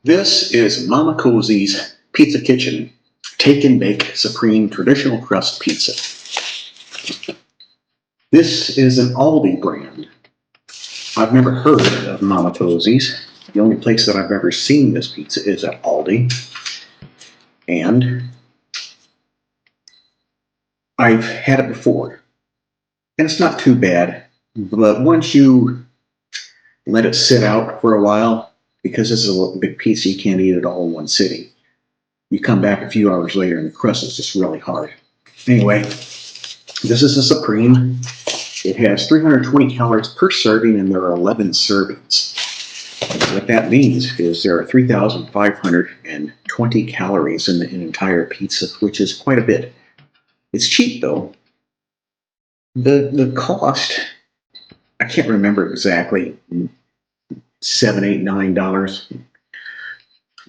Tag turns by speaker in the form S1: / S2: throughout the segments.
S1: This is Mama Cozzi's Pizza Kitchen Take and Bake Supreme Traditional Crust Pizza. This is an ALDI brand. I've never heard of Mama Cozzi's. The only place that I've ever seen this pizza is at ALDI. And I've had it before. And it's not too bad. But once you let it sit out for a while, because this is a big pizza, you can't eat it all in one sitting. You come back a few hours later and the crust is just really hard. Anyway, this is a Supreme. It has 320 calories per serving and there are 11 servings. What that means is there are 3,520 calories in an entire pizza, which is quite a bit. It's cheap though. The cost, I can't remember exactly, $7, $8, $9.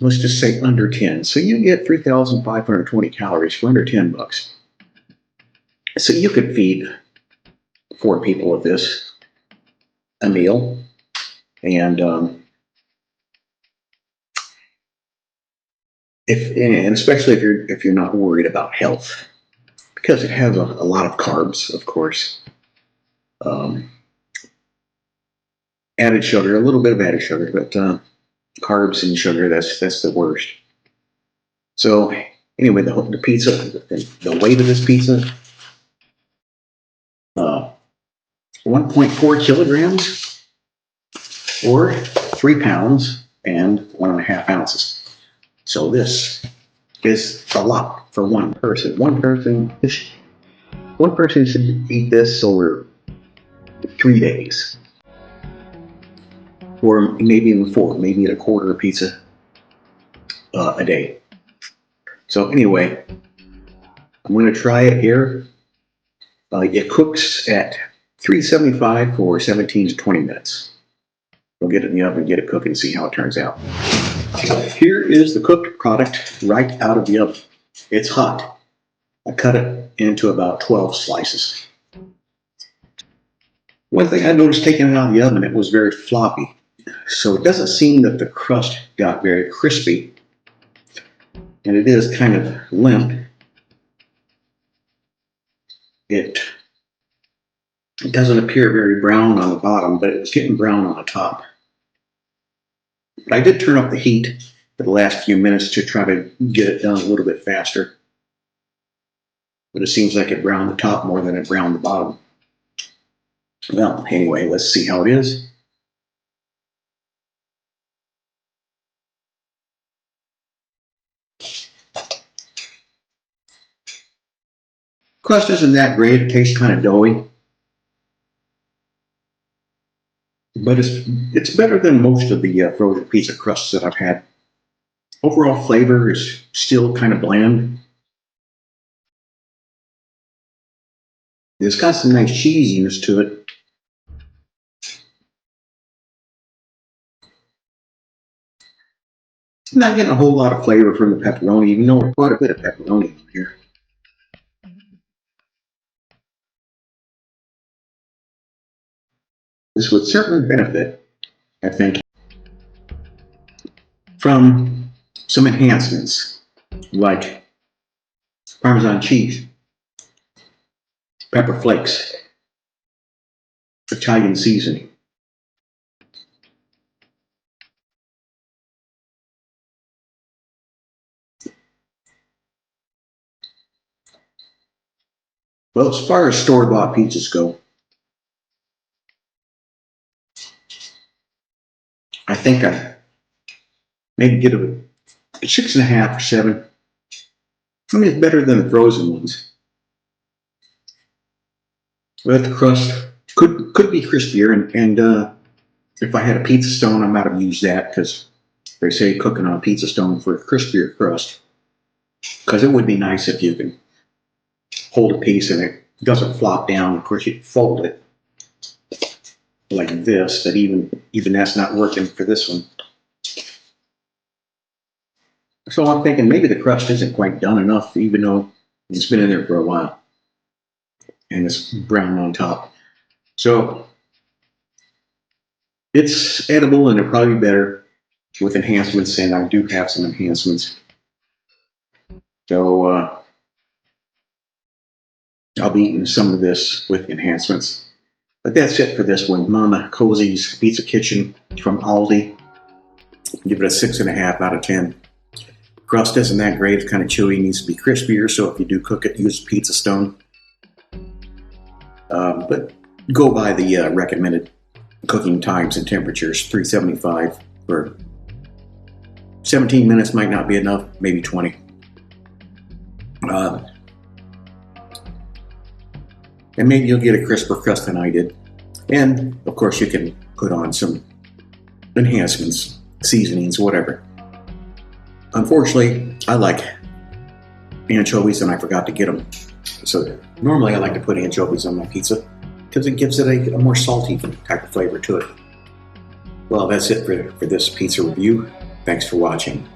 S1: Let's just say under 10. So you get 3,520 calories for under 10 bucks. So you could feed 4 people with this a meal. And especially if you're not worried about health, because it has a lot of carbs, of course. Added sugar, a little bit of added sugar, but carbs and sugar, that's the worst. So anyway, the pizza, the weight of this pizza, 1.4 kilograms or 3 pounds and 1.5 ounces. So this is a lot for one person. One person should eat this over 3 days, or maybe even 4. Maybe eat a quarter of pizza a day. So anyway, I'm going to try it here. It cooks at 375 for 17 to 20 minutes. We'll get it in the oven, get it cooking, and see how it turns out. Here is the cooked product right out of the oven. It's hot. I cut it into about 12 slices. One thing I noticed taking it out of the oven, it was very floppy. So it doesn't seem that the crust got very crispy. And it is kind of limp. It doesn't appear very brown on the bottom, but it's getting brown on the top. But I did turn up the heat for the last few minutes to try to get it done a little bit faster. But it seems like it browned the top more than it browned the bottom. Well, anyway, let's see how it is. Crust isn't that great. It tastes kind of doughy. But it's better than most of the frozen pizza crusts that I've had. Overall flavor is still kind of bland. It's got some nice cheesiness to it. Not getting a whole lot of flavor from the pepperoni, even though quite a bit of pepperoni in here. This would certainly benefit, I think, from some enhancements like Parmesan cheese, pepper flakes, Italian seasoning. Well, as far as store-bought pizzas go, I think I maybe get a 6.5 or 7. I mean, it's better than the frozen ones. But the crust could be crispier, and if I had a pizza stone, I might have used that, because they say cooking on a pizza stone for a crispier crust. Because it would be nice if you can hold a piece and it doesn't flop down. Of course, you fold it like this, but even that's not working for this one. So I'm thinking maybe the crust isn't quite done enough, even though it's been in there for a while. And it's brown on top. So it's edible and it'll probably be better with enhancements, and I do have some enhancements. So I'll be eating some of this with enhancements. But that's it for this one. Mama Cozzi's Pizza Kitchen from Aldi. Give it a 6.5 out of 10. Crust isn't that great. It's kind of chewy. It needs to be crispier. So if you do cook it, use a pizza stone. But go by the recommended cooking times and temperatures. 375 for 17 minutes might not be enough. Maybe 20. And maybe you'll get a crisper crust than I did. And of course you can put on some enhancements, seasonings, whatever. Unfortunately, I like anchovies and I forgot to get them. So normally I like to put anchovies on my pizza because it gives it a more salty type of flavor to it. Well, that's it for this pizza review. Thanks for watching.